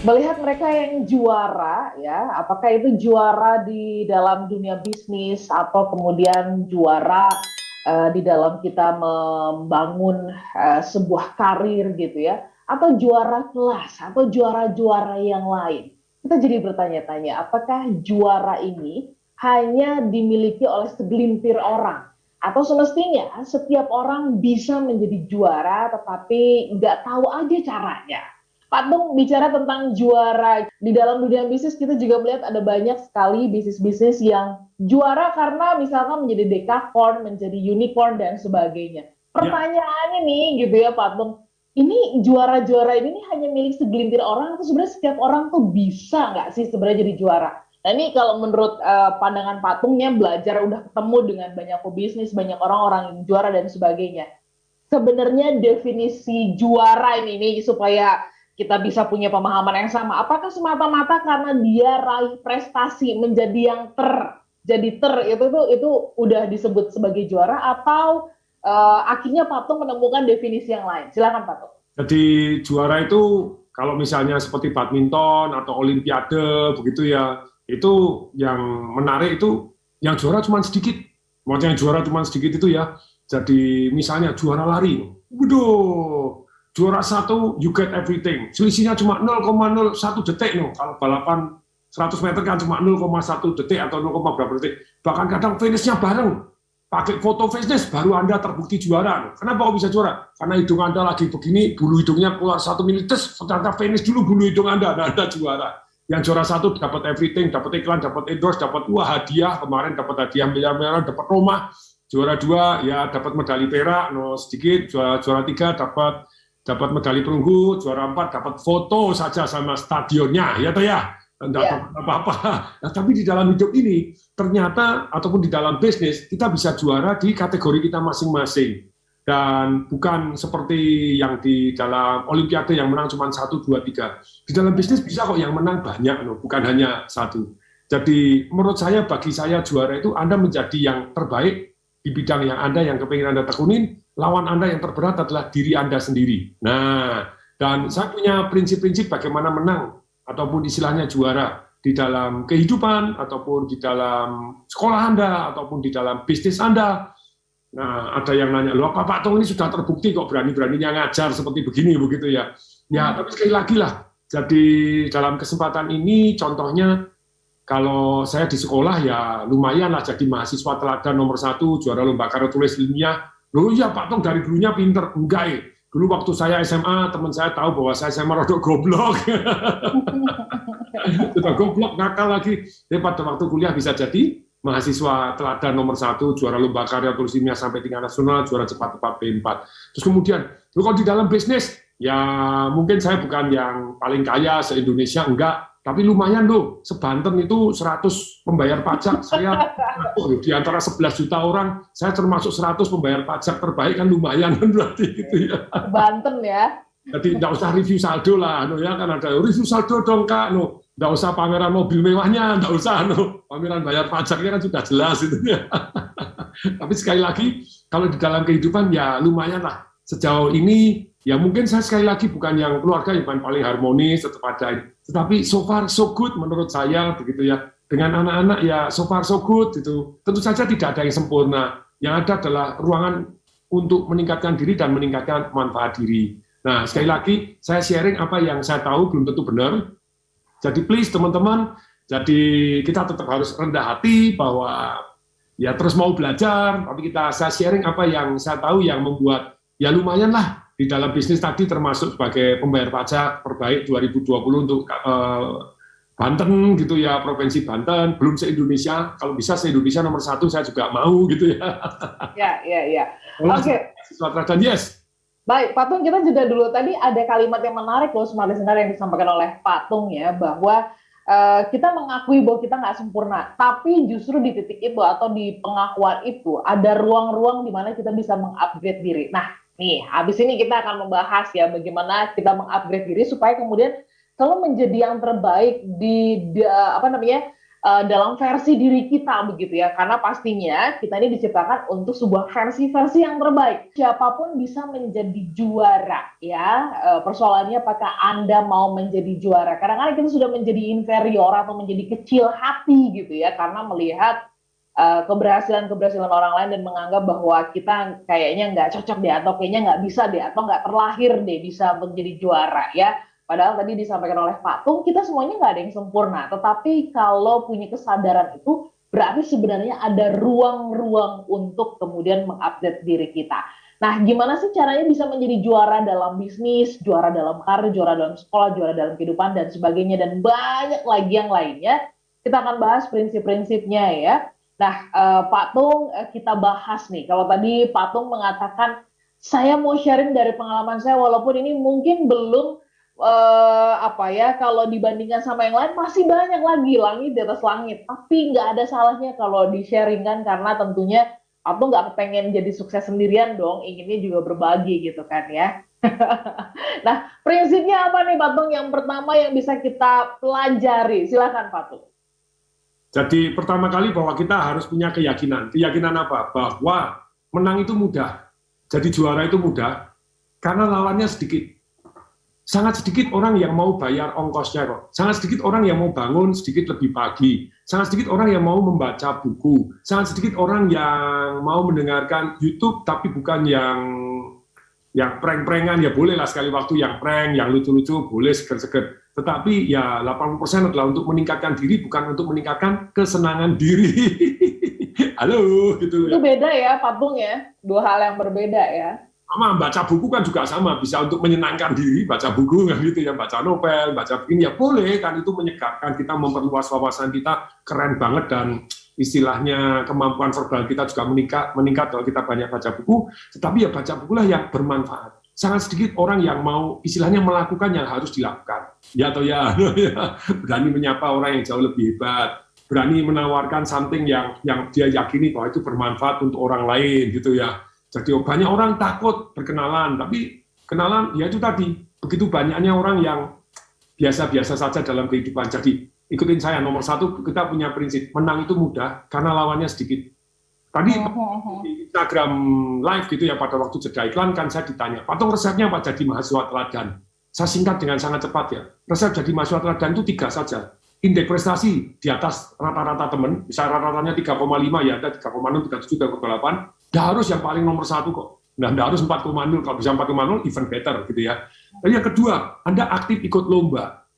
Melihat mereka yang juara, ya, apakah itu juara di dalam dunia bisnis atau kemudian juara di dalam kita membangun sebuah karir gitu ya, atau juara kelas atau juara-juara yang lain. Kita jadi bertanya-tanya, apakah juara ini hanya dimiliki oleh segelintir orang? Atau semestinya setiap orang bisa menjadi juara, tetapi nggak tahu aja caranya. Pak Tung bicara tentang juara di dalam dunia bisnis, kita juga melihat ada banyak sekali bisnis-bisnis yang juara karena misalkan menjadi dekakorn, menjadi unicorn dan sebagainya. Ya, Pertanyaannya nih gitu ya Pak Tung, ini juara-juara ini hanya milik segelintir orang atau sebenarnya setiap orang tuh bisa nggak sih sebenarnya jadi juara? Nah ini kalau menurut pandangan Pak Tungnya belajar udah ketemu dengan banyak pebisnis, banyak orang-orang yang juara dan sebagainya. Sebenarnya definisi juara ini supaya kita bisa punya pemahaman yang sama. Apakah semata-mata karena dia raih prestasi menjadi yang itu udah disebut sebagai juara atau akhirnya Patung menemukan definisi yang lain? Silakan Patung. jadi juara itu kalau misalnya seperti badminton atau olimpiade begitu ya, itu yang menarik itu yang juara cuma sedikit. Maksudnya yang juara cuma sedikit itu ya. Jadi misalnya juara lari, waduh, juara satu you get everything. Selisihnya cuma 0,01 detik no. Kalau balapan 100 meter kan cuma 0,1 detik atau 0, berapa detik. Bahkan kadang finishnya bareng. Pakai foto fitness baru Anda terbukti juara. Kenapa kok bisa juara? Karena hidung Anda lagi begini, bulu hidungnya keluar 1 milimeter, ternyata finish dulu bulu hidung Anda, nah Anda juara. Yang juara satu dapat everything, dapat iklan, dapat endorse, dapat hadiah, kemarin dapat hadiah miliar-miliar, dapat rumah. Juara dua ya dapat medali perak, no sedikit. Juara tiga dapat medali perunggu. Juara empat dapat foto saja sama stadionnya, ya toh ya. Tidak dapat apa-apa. Nah, tapi di dalam hidup ini ternyata ataupun di dalam bisnis kita bisa juara di kategori kita masing-masing dan bukan seperti yang di dalam olimpiade yang menang cuma 1, 2, 3. Di dalam bisnis bisa kok yang menang banyak loh, bukan hanya satu. Jadi menurut saya, bagi saya juara itu Anda menjadi yang terbaik di bidang yang kepingin Anda tekunin. Lawan Anda yang terberat adalah diri Anda sendiri. Nah, dan saya punya prinsip-prinsip bagaimana menang ataupun istilahnya juara di dalam kehidupan, ataupun di dalam sekolah Anda, ataupun di dalam bisnis Anda. Nah, ada yang nanya, loh Pak Tung ini sudah terbukti kok berani-beraninya ngajar seperti begini, begitu ya. Ya, tapi sekali lagi lah, jadi dalam kesempatan ini, contohnya, kalau saya di sekolah ya lumayan lah jadi mahasiswa teladan nomor 1, juara lomba karya tulis ilmiah. Loh iya Pak Tung dari dulunya pinter. Enggak ya. Dulu waktu saya SMA, teman saya tahu bahwa saya SMA rodok goblok. Sudah goblok, nakal lagi. Tapi pada waktu kuliah bisa jadi mahasiswa teladan nomor 1, juara lomba karya tulis ilmiah sampai tingkat nasional, juara cepat tepat P4. Terus kemudian, kalau di dalam bisnis, ya mungkin saya bukan yang paling kaya se-Indonesia, enggak. Tapi lumayan loh, sebanten itu 100 pembayar pajak. Saya di antara 11 juta orang, saya termasuk 100 pembayar pajak terbaik, kan lumayan kan berarti gitu ya. Banten ya. Jadi nggak usah review saldo lah, no, ya kan ada review saldo dong kak, no, nggak usah pameran mobil mewahnya, nggak usah, no, pameran bayar pajaknya kan sudah jelas itu ya. Tapi sekali lagi, kalau di dalam kehidupan ya lumayan lah. Sejauh ini ya mungkin saya sekali lagi bukan yang keluarga yang paling harmonis tetap ada, tetapi so far so good menurut saya begitu ya. Dengan anak-anak ya so far so good gitu. Tentu saja tidak ada yang sempurna. Yang ada adalah ruangan untuk meningkatkan diri dan meningkatkan manfaat diri. Nah, sekali lagi, saya sharing apa yang saya tahu belum tentu benar. Jadi please teman-teman, jadi kita tetap harus rendah hati bahwa ya terus mau belajar, tapi saya sharing apa yang saya tahu yang membuat ya lumayan lah di dalam bisnis tadi, termasuk sebagai pembayar pajak terbaik 2020 untuk Banten gitu ya, Provinsi Banten, belum se-Indonesia, kalau bisa se-Indonesia nomor 1 saya juga mau gitu ya. Ya. Oke. Okay. Yes. Baik, Patung, kita jeda dulu. Tadi ada kalimat yang menarik loh, smart listener, yang disampaikan oleh Patung ya, bahwa kita mengakui bahwa kita nggak sempurna, tapi justru di titik itu atau di pengakuan itu ada ruang-ruang di mana kita bisa mengupgrade diri. Nah, nih, habis ini kita akan membahas ya bagaimana kita mengupgrade diri supaya kemudian selalu menjadi yang terbaik di dalam versi diri kita begitu ya, karena pastinya kita ini diciptakan untuk sebuah versi-versi yang terbaik. Siapapun bisa menjadi juara ya. Persoalannya apakah Anda mau menjadi juara? Kadang-kadang kita sudah menjadi inferior atau menjadi kecil hati gitu ya, karena melihat keberhasilan-keberhasilan orang lain dan menganggap bahwa kita kayaknya nggak cocok deh, atau kayaknya nggak bisa deh, atau nggak terlahir deh bisa menjadi juara ya. Padahal tadi disampaikan oleh Pak Tung, kita semuanya nggak ada yang sempurna. Tetapi kalau punya kesadaran itu, berarti sebenarnya ada ruang-ruang untuk kemudian mengupdate diri kita. Nah, gimana sih caranya bisa menjadi juara dalam bisnis, juara dalam karir, juara dalam sekolah, juara dalam kehidupan, dan sebagainya, dan banyak lagi yang lainnya. Kita akan bahas prinsip-prinsipnya ya. Nah, Pak Tung, kita bahas nih. Kalau tadi Pak Tung mengatakan, saya mau sharing dari pengalaman saya, walaupun ini mungkin belum apa ya, kalau dibandingkan sama yang lain masih banyak lagi langit di atas langit, tapi nggak ada salahnya kalau di-sharingkan, karena tentunya aku nggak pengen jadi sukses sendirian dong, inginnya juga berbagi gitu kan ya. Nah, prinsipnya apa nih Pak Tung yang pertama yang bisa kita pelajari? Silakan Pak Tung. Jadi pertama kali bahwa kita harus punya keyakinan. Keyakinan apa? Bahwa menang itu mudah. Jadi juara itu mudah karena lawannya sedikit. Sangat sedikit orang yang mau bayar ongkosnya kok. Sangat sedikit orang yang mau bangun sedikit lebih pagi. Sangat sedikit orang yang mau membaca buku. Sangat sedikit orang yang mau mendengarkan YouTube tapi bukan yang prank-prankan. Ya boleh lah sekali waktu yang prank, yang lucu-lucu, boleh seger-seger. Tetapi ya 80% adalah untuk meningkatkan diri, bukan untuk meningkatkan kesenangan diri. Halo, gitu ya. Itu beda ya, Pak Tung ya. Dua hal yang berbeda ya. Sama, baca buku kan juga sama, bisa untuk menyenangkan diri, baca buku kan gitu ya, baca novel, baca ini ya boleh kan, itu menyegarkan kita, memperluas wawasan kita, keren banget, dan istilahnya kemampuan verbal kita juga meningkat kalau kita banyak baca buku. Tetapi ya baca bukulah yang bermanfaat. Sangat sedikit orang yang mau istilahnya melakukan yang harus dilakukan. Ya atau ya, berani menyapa orang yang jauh lebih hebat, berani menawarkan something yang dia yakini bahwa itu bermanfaat untuk orang lain gitu ya. Jadi banyak orang takut berkenalan, tapi kenalan ya itu tadi, begitu banyaknya orang yang biasa-biasa saja dalam kehidupan. Jadi ikutin saya, nomor satu kita punya prinsip, menang itu mudah karena lawannya sedikit. Tadi di Instagram live gitu ya, pada waktu jeda iklan kan saya ditanya, Pak Tung resepnya apa jadi mahasiswa teladan? Saya singkat dengan sangat cepat ya, resep jadi mahasiswa teladan itu 3 saja. Indeks prestasi di atas rata-rata teman, bisa rata-ratanya 3,5 ya, ada 3,6, 37, 3,8, nggak harus yang paling nomor 1 kok. Nah, nggak harus 4,0, kalau bisa 4,0 even better gitu ya. Dan yang kedua, Anda aktif ikut lomba.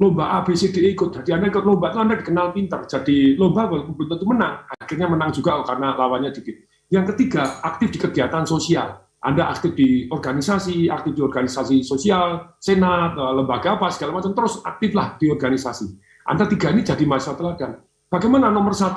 Lomba A, B, C, D, E ikut. Jadi Anda ikut lomba itu Anda dikenal pintar. Jadi lomba belum tentu menang, akhirnya menang juga karena lawannya dikit. Yang ketiga, aktif di kegiatan sosial. Anda aktif di organisasi sosial, senat, lembaga apa, segala macam, terus aktiflah di organisasi. Anda 3 ini jadi mahasiswa teladan. Bagaimana nomor 1,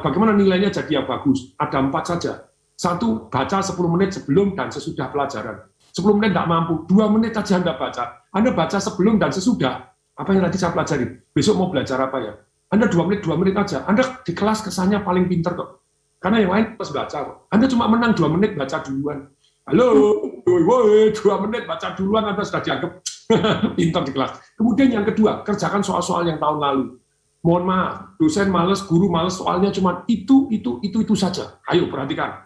bagaimana nilainya jadi yang bagus? Ada 4 saja. 1, baca 10 menit sebelum dan sesudah pelajaran. 10 menit tidak mampu, 2 menit saja Anda baca. Anda baca sebelum dan sesudah. Apa yang tadi saya pelajari? Besok mau belajar apa ya? Anda 2 menit aja. Anda di kelas kesannya paling pinter kok. Karena yang lain pas baca kok. Anda cuma menang 2 menit baca duluan. Halo, 2 menit baca duluan Anda sudah dianggap pinter di kelas. Kemudian yang kedua, kerjakan soal-soal yang tahun lalu. Mohon maaf, dosen males, guru males, soalnya cuma itu saja. Ayo perhatikan.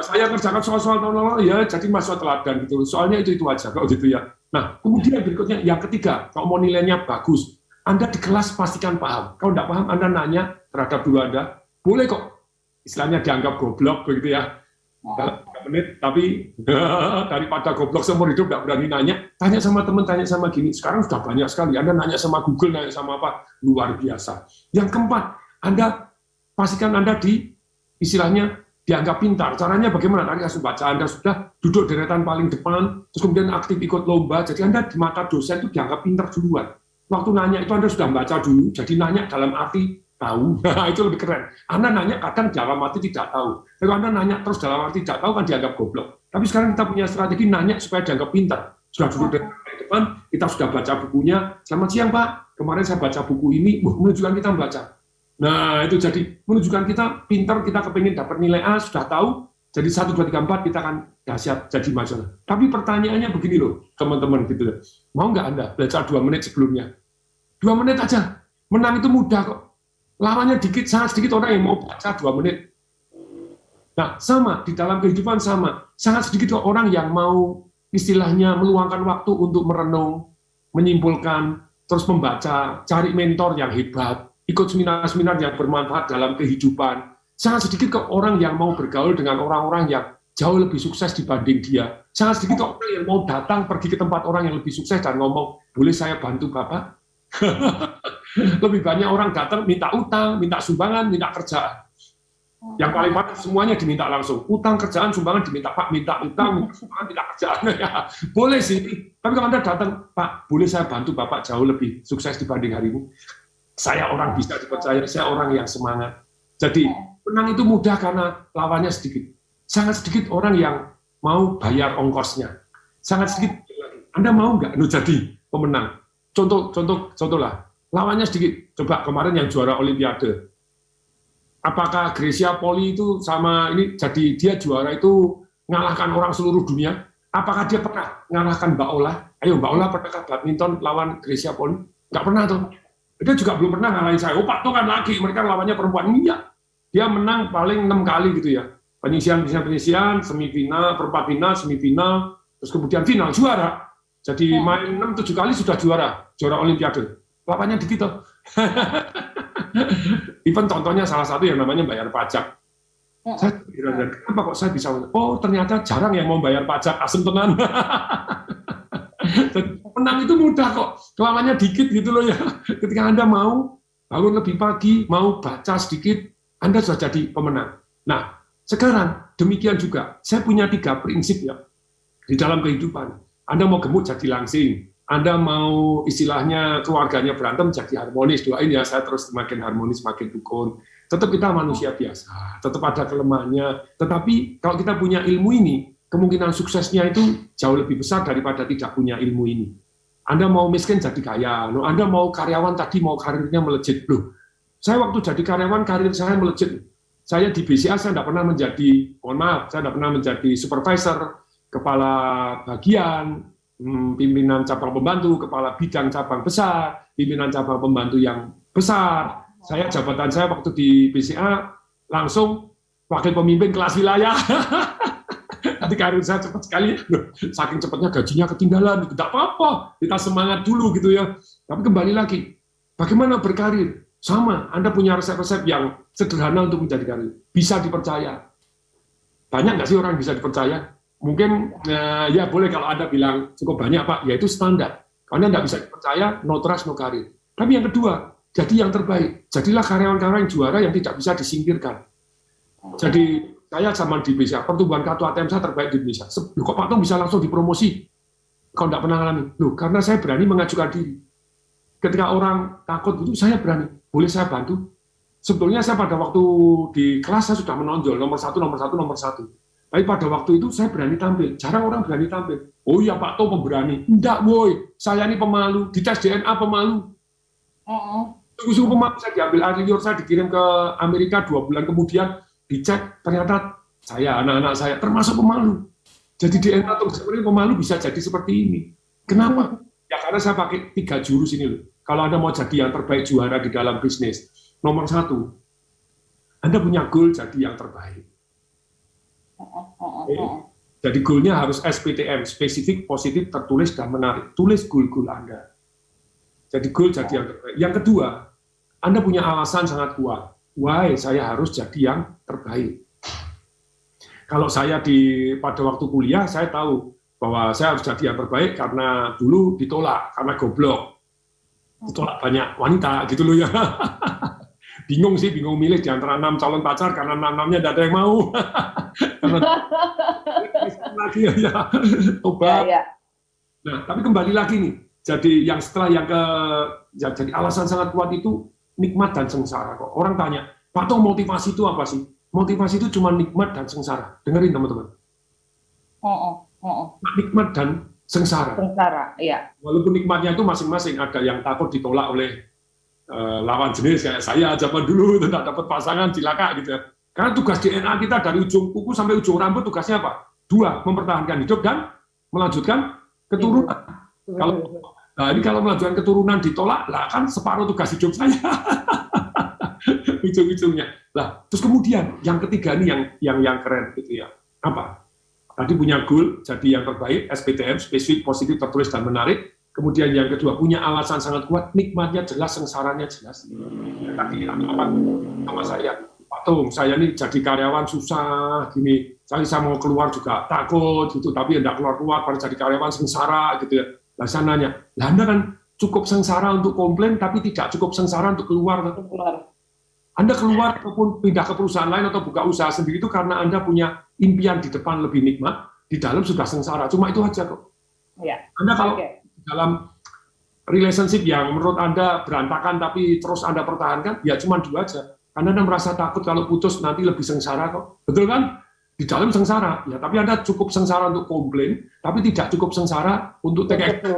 Saya kerjakan soal-soal tahun lalu ya, jadi mahasiswa teladan gitu. Soalnya itu aja kalau gitu ya. Nah, kemudian berikutnya yang ketiga, kalau mau nilainya bagus, Anda di kelas pastikan paham. Kalau tidak paham, Anda nanya terhadap guru Anda, boleh kok. Istilahnya dianggap goblok begitu ya. 3 menit, tapi daripada goblok seumur hidup tidak berani nanya, tanya sama teman, tanya sama gini. Sekarang sudah banyak sekali. Anda nanya sama Google, nanya sama apa, luar biasa. Yang keempat, Anda pastikan Anda istilahnya dianggap pintar. Caranya bagaimana? Tadi saya baca, Anda sudah duduk deretan paling depan, terus kemudian aktif ikut lomba, jadi Anda di mata dosen itu dianggap pintar duluan. Waktu nanya itu Anda sudah baca dulu, jadi nanya dalam arti tahu. Nah, itu lebih keren. Anda nanya kadang dalam arti tidak tahu. Kalau Anda nanya terus dalam arti tidak tahu kan dianggap goblok. Tapi sekarang kita punya strategi nanya supaya dianggap pintar. Sudah duduk di depan, kita sudah baca bukunya. Selamat siang Pak, kemarin saya baca buku ini, menunjukkan kita membaca. Nah, itu jadi menunjukkan kita pintar, kita kepingin dapat nilai A, sudah tahu. Jadi 1, 2, 3, 4 kita akan dahsyat jadi masalah. Tapi pertanyaannya begini loh, teman-teman gitu. Mau nggak Anda belajar 2 menit sebelumnya? 2 menit aja. Menang itu mudah kok. Lawannya dikit, sangat sedikit orang yang mau baca 2 menit. Nah, sama, di dalam kehidupan sama. Sangat sedikit kok orang yang mau istilahnya meluangkan waktu untuk merenung, menyimpulkan, terus membaca, cari mentor yang hebat, ikut seminar-seminar yang bermanfaat dalam kehidupan. Sangat sedikit kok orang yang mau bergaul dengan orang-orang yang jauh lebih sukses dibanding dia. Sangat sedikit kok orang yang mau datang pergi ke tempat orang yang lebih sukses dan ngomong, boleh saya bantu Bapak? Lebih banyak orang datang minta utang, minta sumbangan, minta kerjaan. Yang paling parah semuanya diminta langsung. Utang, kerjaan, sumbangan diminta, Pak, minta utang, minta sumbangan, minta kerjaan. Ya, boleh sih. Tapi kalau Anda datang, Pak, boleh saya bantu Bapak jauh lebih sukses dibanding hari ini? Saya orang bisa dipercaya, saya orang yang semangat. Jadi, menang itu mudah karena lawannya sedikit. Sangat sedikit orang yang mau bayar ongkosnya. Sangat sedikit. Anda mau nggak jadi pemenang? Contoh lah. Lawannya sedikit. Coba kemarin yang juara Olimpiade. Apakah Grecia Poli itu sama ini jadi dia juara itu ngalahkan orang seluruh dunia? Apakah dia pernah ngalahkan Mbak Ola? Ayo Mbak Ola pernahkah badminton lawan Grecia Poli? Nggak pernah tuh. Dia juga belum pernah ngalahin saya. Oh Pak tuh kan laki, mereka lawannya perempuan. Iya. Dia menang paling 6 kali gitu ya. Penyisian, semifinal, perempat final, semifinal, terus kemudian final, juara. Jadi main 6-7 kali sudah juara Olimpiade. Lawannya dikit tuh. Even contohnya salah satu yang namanya bayar pajak. Saya kira, kenapa kok saya bisa? Oh ternyata jarang yang mau bayar pajak, asem tenan. Menang itu mudah kok, lawannya dikit gitu loh ya. Ketika Anda mau bangun lebih pagi, mau baca sedikit, Anda sudah jadi pemenang. Nah sekarang demikian juga, saya punya 3 prinsip ya di dalam kehidupan. Anda mau gemuk jadi langsing. Anda mau istilahnya keluarganya berantem jadi harmonis, doain ya saya terus semakin harmonis, semakin rukun. Tetap kita manusia biasa, tetap ada kelemahannya. Tetapi kalau kita punya ilmu ini, kemungkinan suksesnya itu jauh lebih besar daripada tidak punya ilmu ini. Anda mau miskin jadi kaya, Anda mau karyawan tadi mau karirnya melejit. Loh, saya waktu jadi karyawan karir saya melejit. Saya di BCA saya tidak pernah menjadi, mohon maaf, saya tidak pernah menjadi supervisor, kepala bagian, pimpinan cabang pembantu, kepala bidang cabang besar, pimpinan cabang pembantu yang besar. Jabatan saya waktu di BCA langsung wakil pemimpin kelas wilayah. Nanti karir saya cepat sekali, saking cepatnya gajinya ketinggalan, tidak apa-apa, kita semangat dulu gitu ya. Tapi kembali lagi, bagaimana berkarir? Sama, Anda punya resep-resep yang sederhana untuk menjadi karir, bisa dipercaya. Banyak nggak sih orang yang bisa dipercaya? Mungkin ya boleh kalau Anda bilang cukup banyak Pak, ya itu standar. Kalau Anda nggak bisa dipercaya, no trust, no karir. Tapi yang kedua, jadi yang terbaik. Jadilah karyawan-karyawan yang juara yang tidak bisa disingkirkan. Jadi saya zaman di BCA, pertumbuhan kartu ATM saya terbaik di Indonesia. Loh, kok Pak Tong bisa langsung dipromosi? Kalau nggak pernah alami. Loh, karena saya berani mengajukan diri. Ketika orang takut itu, saya berani. Boleh saya bantu? Sebetulnya saya pada waktu di kelas saya sudah menonjol, nomor satu. Tapi pada waktu itu saya berani tampil. Jarang orang berani tampil. Oh iya Pak Tong pemberani. Enggak, boy. Saya ini pemalu. Di tes DNA pemalu. Sungguh-sungguh pemalu. Saya diambil air liur, saya dikirim ke Amerika 2 bulan kemudian. Dicek, ternyata saya, anak-anak saya, termasuk pemalu. Jadi DNA atau sebenarnya pemalu bisa jadi seperti ini. Kenapa? Ya karena saya pakai 3 jurus ini loh. Kalau Anda mau jadi yang terbaik juara di dalam bisnis, nomor 1, Anda punya goal jadi yang terbaik. Jadi goalnya harus SPTM, spesifik, positif, tertulis, dan menarik. Tulis goal-goal Anda. Jadi goal jadi yang terbaik. Yang kedua, Anda punya alasan sangat kuat. Why saya harus jadi yang terbaik. Kalau saya pada waktu kuliah, saya tahu bahwa saya harus jadi yang terbaik karena dulu ditolak, karena goblok. Ditolak banyak wanita, gitu loh ya. Bingung milih di antara 6 calon pacar karena 6-6-nya tidak ada yang mau. Lagi ya, obat. Nah, tapi kembali lagi nih. Jadi yang setelah jadi alasan sangat kuat itu nikmat dan sengsara kok. Orang tanya, Pak Tong motivasi itu apa sih? Motivasi itu cuma nikmat dan sengsara. Dengerin teman-teman. Nikmat dan sengsara. Sengsara, iya. Walaupun nikmatnya itu masing-masing, ada yang takut ditolak oleh lawan jenis kayak saya zaman dulu tidak dapat pasangan cilaka gitu ya. Karena tugas DNA kita dari ujung kuku sampai ujung rambut tugasnya apa? 2, mempertahankan hidup dan melanjutkan keturunan. Kalau Nah, ini kalau melanjutkan keturunan ditolak, lah kan separuh tugas hidup saya. Ujung-ujungnya. Lah, terus kemudian yang ketiga ini yang keren gitu ya. Apa? Tadi punya goal jadi yang terbaik, SPTM, spesifik, positif, tertulis dan menarik. Kemudian yang kedua punya alasan sangat kuat, nikmatnya jelas, sengsaranya jelas. Ya, tadi apa sama saya, Pak Tung, saya ini jadi karyawan susah gini. Saya mau keluar juga takut gitu, tapi tidak keluar-keluar pada jadi karyawan sengsara gitu ya. Lah saya nanya, lah Anda kan cukup sengsara untuk komplain, tapi tidak cukup sengsara untuk keluar. Anda keluar ataupun pindah ke perusahaan lain atau buka usaha sendiri itu karena Anda punya impian di depan lebih nikmat, di dalam sudah sengsara. Cuma itu aja kok. Ya. Anda kalau dalam relationship yang menurut Anda berantakan tapi terus Anda pertahankan, ya cuma dua aja. Karena Anda merasa takut kalau putus nanti lebih sengsara kok. Betul kan? Di dalam sengsara, ya tapi Anda cukup sengsara untuk komplain, tapi tidak cukup sengsara untuk take action.